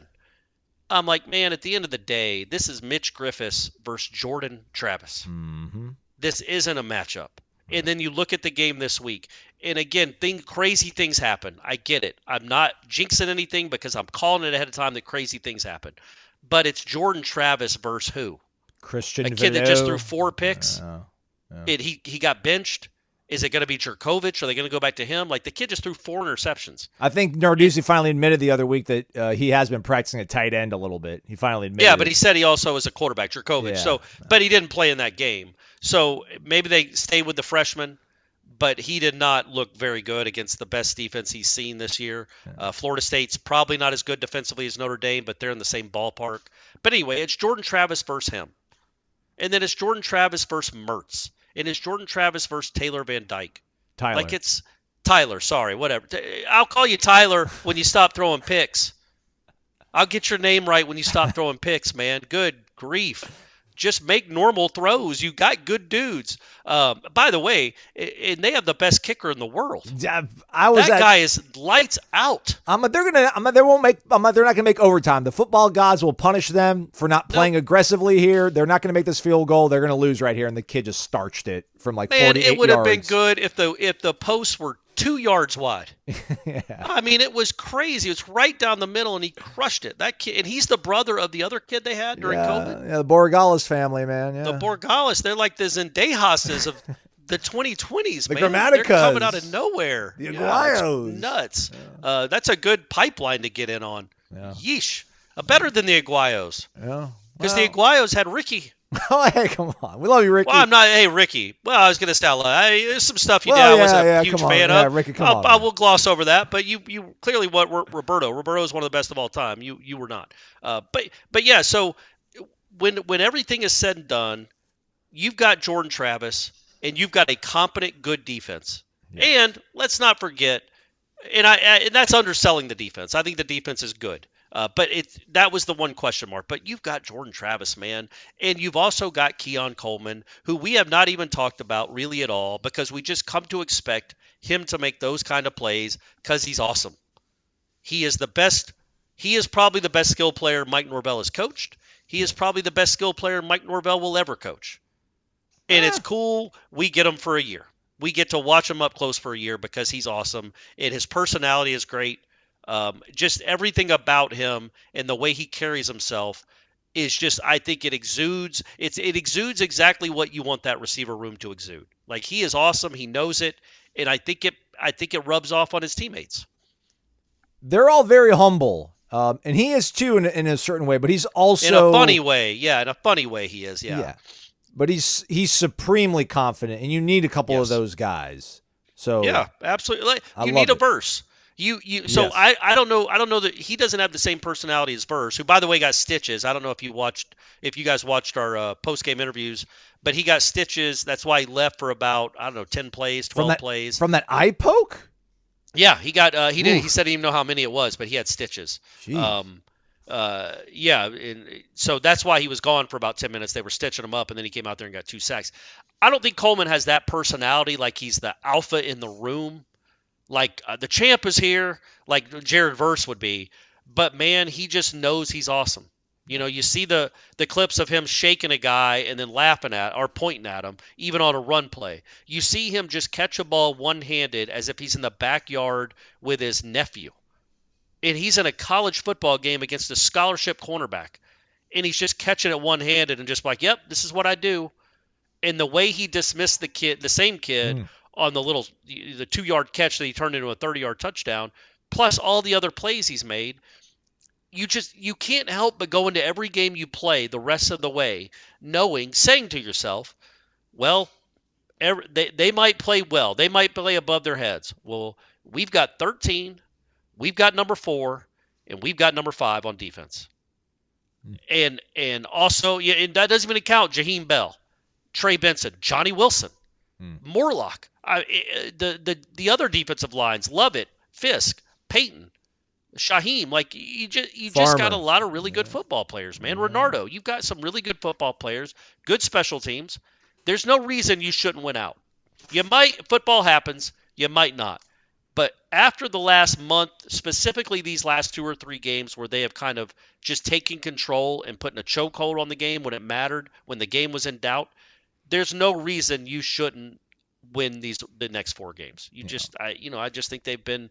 I'm like, man, at the end of the day, this is Mitch Griffiths versus Jordan Travis. Mm-hmm. This isn't a matchup. And then you look at the game this week, and again, crazy things happen. I get it. I'm not jinxing anything because I'm calling it ahead of time that crazy things happen. But it's Jordan Travis versus who? Christian kid Villot. that just threw 4 picks. Yeah. He got benched. Is it going to be Jerkovich? Are they going to go back to him? Like, the kid just threw 4 interceptions. I think Narduzzi finally admitted the other week that he has been practicing at tight end a little bit. He finally admitted Yeah, but he said he also is a quarterback, Jerkovich. Yeah. So, but he didn't play in that game. So maybe they stay with the freshman, but he did not look very good against the best defense he's seen this year. Florida State's probably not as good defensively as Notre Dame, but they're in the same ballpark. But anyway, it's Jordan Travis versus him. And then it's Jordan Travis versus Mertz. And it's Jordan Travis versus Taylor Van Dyke. Tyler. Like it's Tyler, sorry, whatever. I'll call you Tyler when you stop throwing picks. I'll get your name right when you stop throwing picks, man. Good grief. Just make normal throws. You got good dudes. By the way, and they have the best kicker in the world. That guy is lights out. They're not gonna make overtime. The football gods will punish them for not playing aggressively here. They're not gonna make this field goal. They're gonna lose right here, and the kid just starched it from 48 yards. It would have been good if the posts were 2 yards wide. Yeah. I mean, it was crazy. It was right down the middle, and he crushed it. That kid, and he's the brother of the other kid they had during COVID. Yeah, the Borregales family, man. Yeah. The Borregales, they're like the Zendayhastas of The 2020s, The man. Grammaticas. They're coming out of nowhere. The Yeah, it's Aguayos. nuts. That's a good pipeline to get in on. Yeah. Yeesh. Better than the Aguayos. Yeah. Because the Aguayos had Ricky. Oh, hey, come on. We love you, Ricky. Well, I'm not. Hey, Ricky. Well, I was gonna say, there's some stuff you did. Well, I wasn't yeah, a huge come on. fan Yeah, of. Ricky, come on, I man. will gloss over that. But you clearly what Roberto. Roberto is one of the best of all time. You were not. But yeah. So when everything is said and done, you've got Jordan Travis and you've got a competent, good defense. Yes. And let's not forget, and that's underselling the defense. I think the defense is good. But that was the one question mark. But you've got Jordan Travis, man. And you've also got Keon Coleman, who we have not even talked about really at all because we just come to expect him to make those kind of plays because he's awesome. He is the best. He is probably the best skill player Mike Norvell has coached. He is probably the best skill player Mike Norvell will ever coach. And it's cool. We get him for a year. We get to watch him up close for a year because he's awesome. And his personality is great. Just everything about him and the way he carries himself is just, I think it exudes. It exudes exactly what you want that receiver room to exude. Like, he is awesome. He knows it. And I think it rubs off on his teammates. They're all very humble. And he is too in a certain way, but he's also in a funny way. Yeah, in a funny way he is. Yeah. But he's supremely confident, and you need a couple of those guys. So yeah, absolutely. Like, you love need a it. verse. So Yes. I don't know that he doesn't have the same personality as Verse, who by the way got stitches. I don't know if you guys watched our post game interviews, but he got stitches. That's why he left for about 10 plays, 12 plays. From that eye poke? Yeah, he got he said he didn't even know how many it was, but he had stitches. Jeez. And so that's why he was gone for about 10 minutes. They were stitching him up, and then he came out there and got 2 sacks. I don't think Coleman has that personality, like he's the alpha in the room, like the champ is here, like Jared Verse would be. But man, he just knows he's awesome. You see the clips of him shaking a guy and then laughing at or pointing at him, even on a run play. You see him just catch a ball one-handed as if he's in the backyard with his nephew. And he's in a college football game against a scholarship cornerback. And he's just catching it one-handed and just like, yep, this is what I do. And the way he dismissed the same kid on the 2-yard catch that he turned into a 30-yard touchdown, plus all the other plays he's made, you can't help but go into every game you play the rest of the way saying to yourself, well, they might play well. They might play above their heads. Well, we've got 13, we've got number 4, and we've got number 5 on defense. And also, and that doesn't even count Jaheim Bell, Trey Benson, Johnny Wilson, Morlock, the other defensive lines, Lovett, Fisk, Peyton, Shaheem. Like, you just got a lot of really good football players, man. Renardo, you've got some really good football players, good special teams. There's no reason you shouldn't win out. Football happens, you might not. But after the last month, specifically these last 2 or 3 games where they have kind of just taken control and putting a chokehold on the game when it mattered, when the game was in doubt, there's no reason you shouldn't win the next 4 games. I just think they've been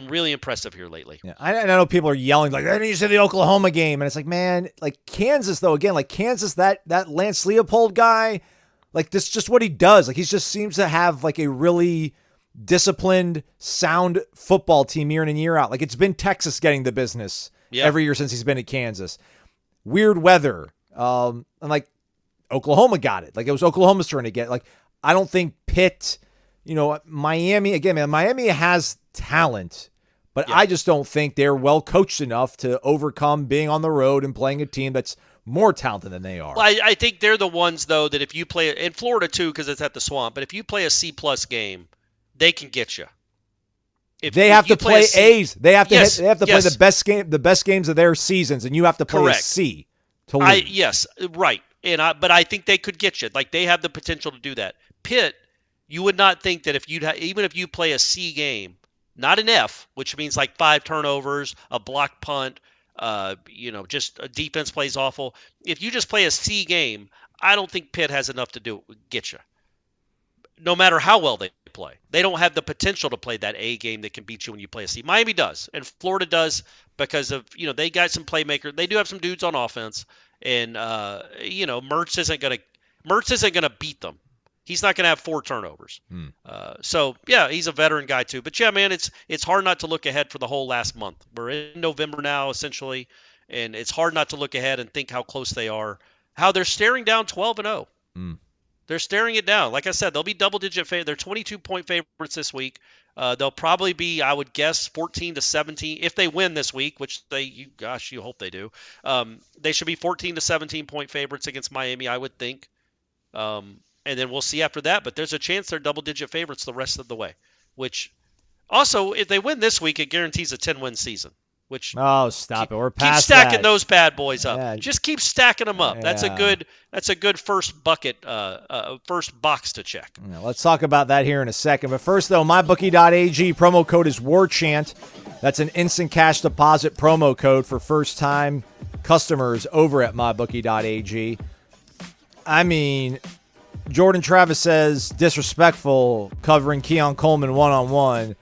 really impressive here lately. Yeah, I know people are yelling like, I need to say the Oklahoma game, and it's like, man, like Kansas though, again, like Kansas, that Lance Leopold guy, like this is just what he does. Like he just seems to have like a really disciplined, sound football team year in and year out. Like it's been Texas getting the business every year since he's been at Kansas. Weird weather, and like Oklahoma got it. Like it was Oklahoma's turn to get it. Like I don't think Pitt, Miami, again, man, Miami has talent, but I just don't think they're well coached enough to overcome being on the road and playing a team that's more talented than they are. Well, I think they're the ones, though, that if you play in Florida, too, because it's at the Swamp, but if you play a C-plus game, they can get you. They have to play A's. They have to play the best games of their seasons, and you have to play a C to win. Yes, right. But I think they could get you. Like they have the potential to do that. Pitt, you would not think that even if you play a C game, not an F, which means like 5 turnovers, a blocked punt, just a defense plays awful. If you just play a C game, I don't think Pitt has enough to get you. No matter how well they play, they don't have the potential to play that A game that can beat you when you play a C. Miami does, and Florida does because of they got some playmakers. They do have some dudes on offense, and Mertz isn't gonna beat them. He's not going to have 4 turnovers. So, yeah, he's a veteran guy too. But, yeah, man, it's hard not to look ahead for the whole last month. We're in November now, essentially, and it's hard not to look ahead and think how close they are, how they're staring down 12-0. They're staring it down. Like I said, they'll be double-digit favorites. They're 22-point favorites this week. They'll probably be, I would guess, 14-17 if they win this week, which you hope they do. They should be 14-17-point favorites against Miami, I would think. And then we'll see after that. But there's a chance they're double-digit favorites the rest of the way. Which also, if they win this week, it guarantees a 10-win season. Which stop it! We're past keep stacking that. those bad boys up. Yeah. Just keep stacking them up. That's a Yeah. good first bucket, first box to check. Yeah, let's talk about that here in a second. But first, though, mybookie.ag promo code is WARCHANT. That's an instant cash deposit promo code for first-time customers over at mybookie.ag. I mean, Jordan Travis says disrespectful covering Keon Coleman one-on-one.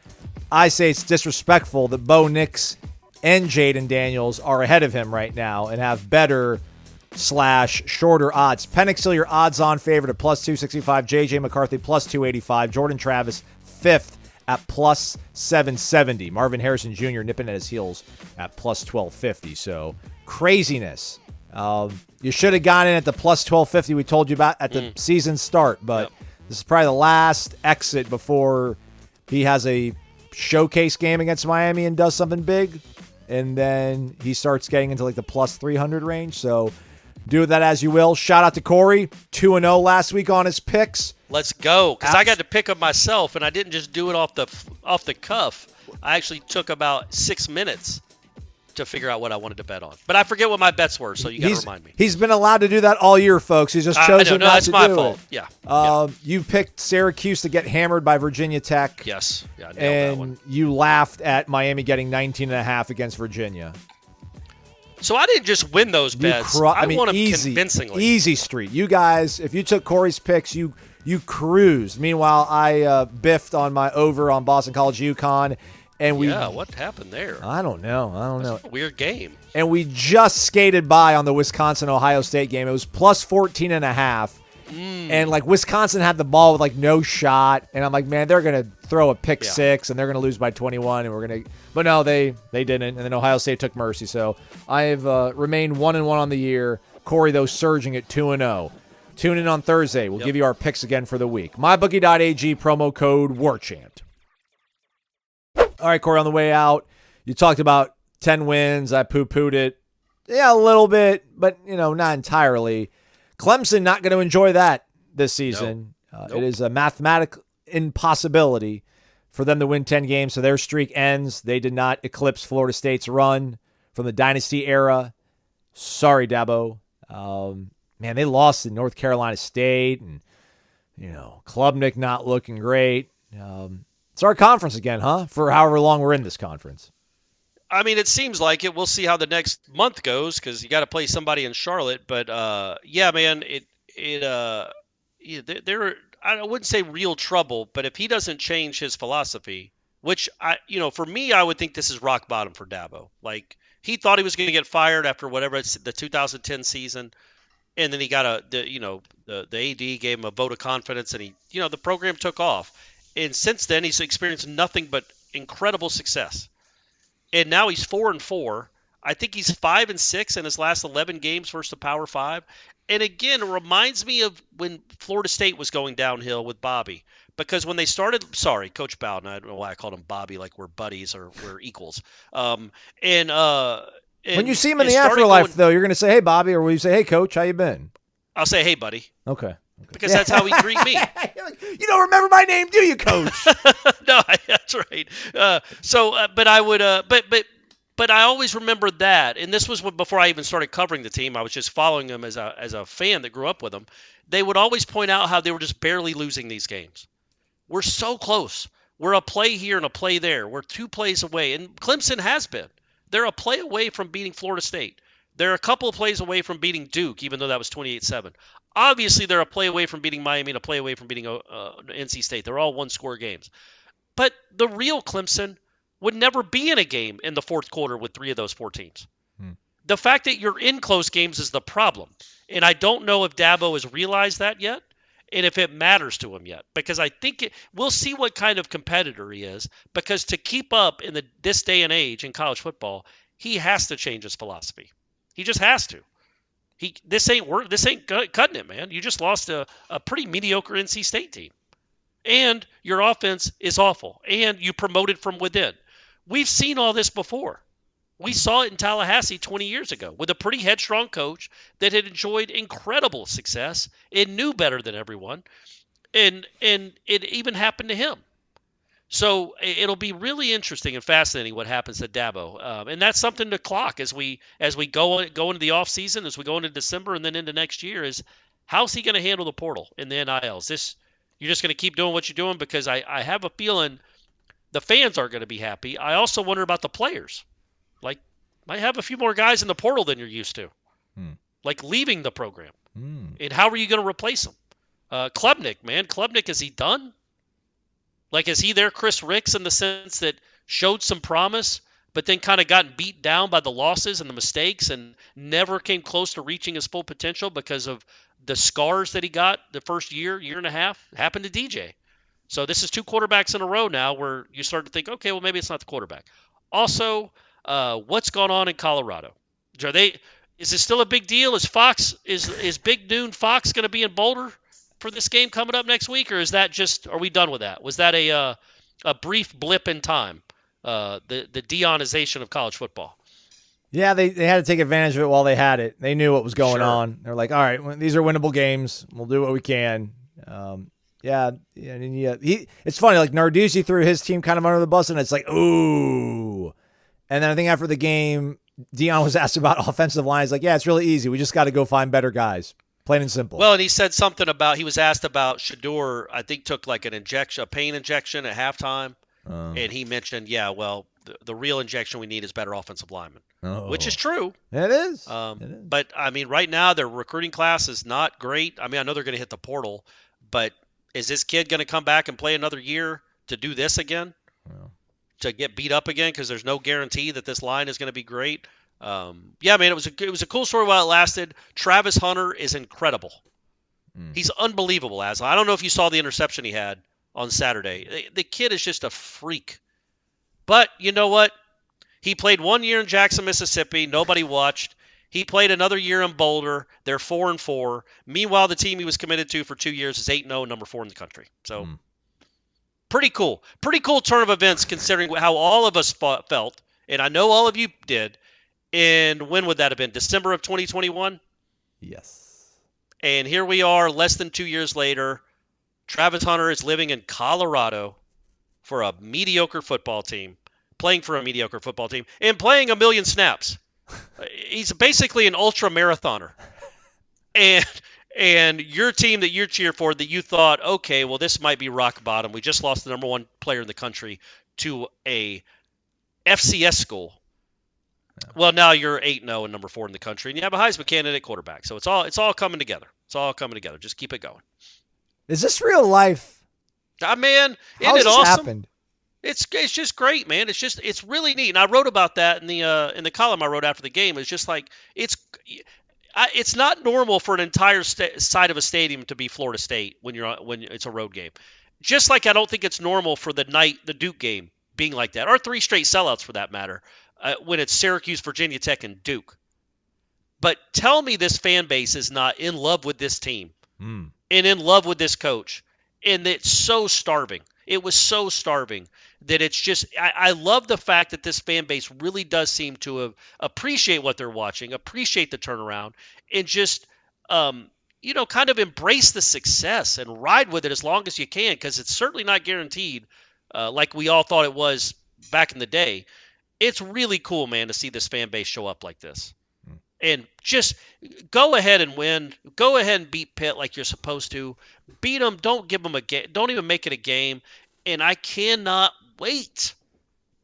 I say it's disrespectful that Bo Nix and Jaden Daniels are ahead of him right now and have better / shorter odds. Penix Hill, your odds-on favorite at plus 265. J.J. McCarthy, plus 285. Jordan Travis, 5th at plus 770. Marvin Harrison Jr. nipping at his heels at plus 1250. So, craziness. You should have gone in at the plus 1250 we told you about at the season start, but this is probably the last exit before he has a showcase game against Miami and does something big. And then he starts getting into like the plus 300 range. So do that as you will. Shout out to Corey, 2-0 last week on his picks. Let's go, because I got to pick up myself, and I didn't just do it off the cuff. I actually took about 6 minutes to figure out what I wanted to bet on. But I forget what my bets were, so you got to remind me. He's been allowed to do that all year, folks. He's just chosen not to do it. That's my fault. Yeah. You picked Syracuse to get hammered by Virginia Tech. Yes. Yeah, I nailed and that one. you laughed at Miami getting 19.5 against Virginia. So I didn't just win those bets. I won them convincingly. Easy street. You guys, if you took Corey's picks, you cruised. Meanwhile, I biffed on my over on Boston College UConn. And what happened there? I don't know. That's a weird game. And we just skated by on the Wisconsin-Ohio State game. It was plus 14.5. And, like, Wisconsin had the ball with, like, no shot. And I'm like, man, they're going to throw a pick six, and they're going to lose by 21. And we're going to – but no, they didn't. And then Ohio State took mercy. So I've remained 1-1 on the year. Corey, though, surging at 2-0. Tune in on Thursday. We'll give you our picks again for the week. MyBookie.ag, promo code WARCHANT. All right, Corey, on the way out, you talked about 10 wins. I poo-pooed it. Yeah, a little bit, but, not entirely. Clemson not going to enjoy that this season. Nope. It is a mathematical impossibility for them to win 10 games, so their streak ends. They did not eclipse Florida State's run from the dynasty era. Sorry, Dabo. Man, they lost to North Carolina State, and, Klubnik not looking great. It's our conference again, huh? For however long we're in this conference. I mean, it seems like it. We'll see how the next month goes because you got to play somebody in Charlotte. But yeah, man, they're I wouldn't say real trouble, but if he doesn't change his philosophy, which for me, I would think this is rock bottom for Dabo. Like he thought he was going to get fired after whatever the 2010 season, and then he got the AD gave him a vote of confidence, and the program took off. And since then, he's experienced nothing but incredible success. And now he's 4-4. I think he's 5-6 in his last 11 games versus the Power 5. And again, it reminds me of when Florida State was going downhill with Bobby. Because when they started, Coach Bowden, I don't know why I called him Bobby, like we're buddies or we're equals. And when you see him in the afterlife, though, you're going to say, "Hey, Bobby," or will you say, "Hey, Coach, how you been?" I'll say, "Hey, buddy." Okay. Because that's how he treat me. You don't remember my name, do you, Coach? No, that's right. But I would, but I always remembered that, and this was before I even started covering the team. I was just following them as a fan that grew up with them. They would always point out how they were just barely losing these games. We're so close. We're a play here and a play there. We're 2 plays away, and Clemson has been. They're a play away from beating Florida State. They're a couple of plays away from beating Duke, even though that was 28-7. Obviously, they're a play away from beating Miami and a play away from beating NC State. They're all one-score games. But the real Clemson would never be in a game in the fourth quarter with 3 of those 4 teams. The fact that you're in close games is the problem. And I don't know if Dabo has realized that yet. and if it matters to him yet. Because I think we'll see what kind of competitor he is. Because to keep up in this day and age in college football, he has to change his philosophy. He just has to. This ain't cutting it, man. You just lost a pretty mediocre NC State team. And your offense is awful. And you promoted from within. We've seen all this before. We saw it in Tallahassee 20 years ago with a pretty headstrong coach that had enjoyed incredible success and knew better than everyone. And it even happened to him. So it'll be really interesting and fascinating what happens to Dabo. And that's something to clock as we go into the offseason, as we go into December and then into next year, is how's he going to handle the portal in the NILs? You're just going to keep doing what you're doing? Because I have a feeling the fans aren't going to be happy. I also wonder about the players. Like, might have a few more guys in the portal than you're used to. Like leaving the program. And how are you going to replace them? Klubnik, man. Klubnik, is he done? Like, is he their Chris Ricks in the sense that showed some promise, but then kind of gotten beat down by the losses and the mistakes and never came close to reaching his full potential because of the scars that he got the first year and a half? Happened to DJ. So this is 2 quarterbacks in a row now where you start to think, okay, well, maybe it's not the quarterback. Also, what's going on in Colorado? Is it still a big deal? Is Big Noon Fox going to be in Boulder for this game coming up next week, or are we done with that? Was that a brief blip in time, the deionization of college football? Yeah, they had to take advantage of it while they had it. They knew what was going Sure. on. They're like, all right, these are winnable games. We'll do what we can. It's funny, like Narduzzi threw his team kind of under the bus, and it's like, ooh. And then I think after the game, Deion was asked about offensive line. He's like, yeah, it's really easy. We just got to go find better guys. Plain and simple. Well, and he said something about, he was asked about Shador, I think took like a pain injection at halftime. And he mentioned, the real injection we need is better offensive linemen, which is true. It is. But, I mean, right now their recruiting class is not great. I mean, I know they're going to hit the portal, but is this kid going to come back and play another year to do this again? To get beat up again? Because there's no guarantee that this line is going to be great. It was a cool story while it lasted. Travis Hunter is incredible. He's unbelievable, Aslan. I don't know if you saw the interception he had on Saturday. The kid is just a freak. But you know what? He played 1 year in Jackson, Mississippi. Nobody watched. He played another year in Boulder. They're 4-4. Meanwhile, the team he was committed to for 2 years is 8-0, number 4 in the country. So pretty cool. Pretty cool turn of events considering how all of us felt, and I know all of you did. And when would that have been? December of 2021? Yes. And here we are less than 2 years later. Travis Hunter is living in Colorado for a mediocre football team, playing for a mediocre football team, and playing 1 million snaps. He's basically an ultra marathoner. And your team that you cheer for, that you thought, okay, well, this might be rock bottom. We just lost the number 1 player in the country to a FCS school. Well, now you're 8-0 and number 4 in the country, and you have a Heisman candidate quarterback. So it's all coming together. It's all coming together. Just keep it going. Is this real life? Man, How's isn't it this awesome? happened? It's just great, man. It's really neat. And I wrote about that in the column I wrote after the game. It's just like it's not normal for an entire side of a stadium to be Florida State when it's a road game. Just like I don't think it's normal for the Duke game being like that, or 3 straight sellouts for that matter. When it's Syracuse, Virginia Tech, and Duke. But tell me this fan base is not in love with this team and in love with this coach. And it's so starving. It was so starving that it's just – I love the fact that this fan base really does seem to appreciate what they're watching, appreciate the turnaround, and just kind of embrace the success and ride with it as long as you can, because it's certainly not guaranteed like we all thought it was back in the day. It's really cool, man, to see this fan base show up like this. And just go ahead and win. Go ahead and beat Pitt like you're supposed to. Beat them. Don't give them a game. Don't even make it a game. And I cannot wait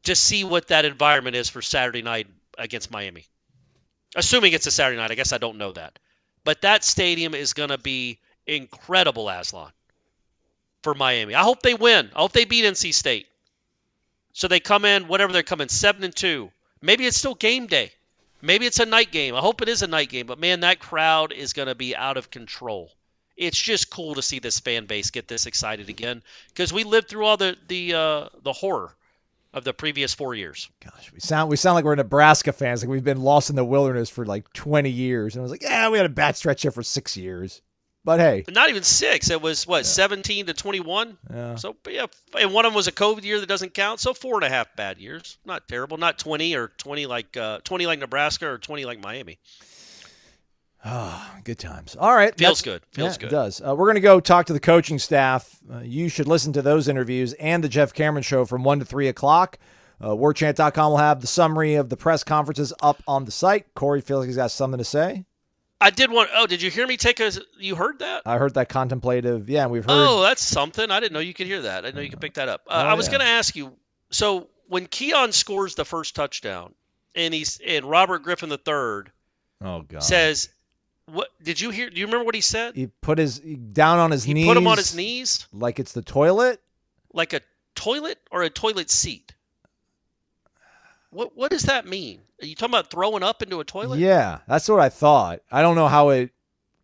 to see what that environment is for Saturday night against Miami. Assuming it's a Saturday night. I guess I don't know that. But that stadium is going to be incredible, Aslan, for Miami. I hope they win. I hope they beat NC State. So they come in, whatever they're coming, 7-2. Maybe it's still game day. Maybe it's a night game. I hope it is a night game. But, man, that crowd is going to be out of control. It's just cool to see this fan base get this excited again because we lived through all the horror of the previous 4 years. Gosh, we sound like we're Nebraska fans. Like we've been lost in the wilderness for like 20 years. And I was like, yeah, we had a bad stretch here for 6 years. But hey. Not even 6. It was, 17 to 21? Yeah. So, yeah, and one of them was a COVID year that doesn't count. So 4.5 bad years. Not terrible. Not 20 or 20 like Nebraska or 20 like Miami. Oh, good times. All right. Feels good. Feels good. It does. We're going to go talk to the coaching staff. You should listen to those interviews and the Jeff Cameron show from 1 to 3 o'clock. Warchant.com will have the summary of the press conferences up on the site. Corey feels like he's got something to say. I did did you hear me you heard that? I heard that contemplative. Yeah, we've heard. Oh, that's something. I didn't know you could hear that. I didn't know you could pick that up. I was going to ask you, so when Keon scores the first touchdown and Robert Griffin III says, what did you hear? Do you remember what he said? He put his down on his knees. He put him on his knees? Like it's the toilet? Like a toilet or a toilet seat? What does that mean? Are you talking about throwing up into a toilet? Yeah, that's what I thought. I don't know how it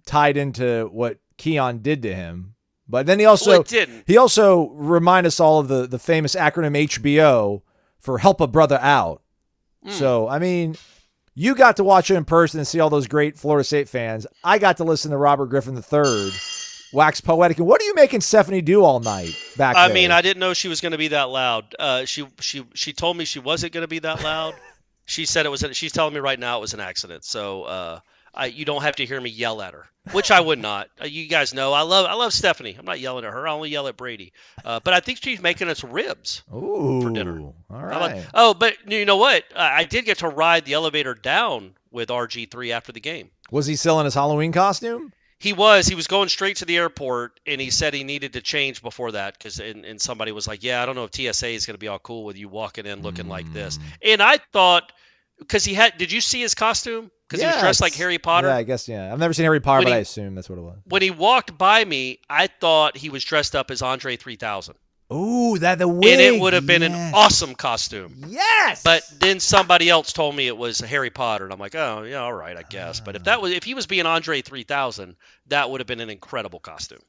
tied into what Keon did to him. But then he also reminded us all of the famous acronym HBO for help a brother out. So, I mean, you got to watch it in person and see all those great Florida State fans. I got to listen to Robert Griffin III wax poetic. And what are you making Stephanie do all night back there? I mean, I didn't know she was going to be that loud. She told me she wasn't going to be that loud. She said she's telling me right now it was an accident. So you don't have to hear me yell at her, which I would not. You guys know I love Stephanie. I'm not yelling at her. I only yell at Brady. But I think she's making us ribs for dinner. All right. But you know what? I did get to ride the elevator down with RG3 after the game. Was he still in his Halloween costume? He was going straight to the airport, and he said he needed to change before that because and somebody was like, yeah, I don't know if TSA is going to be all cool with you walking in looking like this. And I thought, because did you see his costume? Because he was dressed like Harry Potter? Yeah, I guess, yeah. I've never seen Harry Potter, but I assume that's what it was. When he walked by me, I thought he was dressed up as Andre 3000. Ooh, the wig. And it would have been an awesome costume. Yes. But then somebody else told me it was Harry Potter, and I'm like, oh yeah, all right, I guess. But if he was being Andre 3000, that would have been an incredible costume.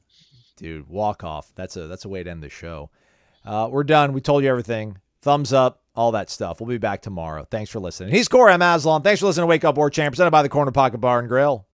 Dude, walk off. That's a way to end the show. We're done. We told you everything. Thumbs up, all that stuff. We'll be back tomorrow. Thanks for listening. He's Corey. I'm Aslan. Thanks for listening to Wake Up Warchant, presented by the Corner Pocket Bar and Grill.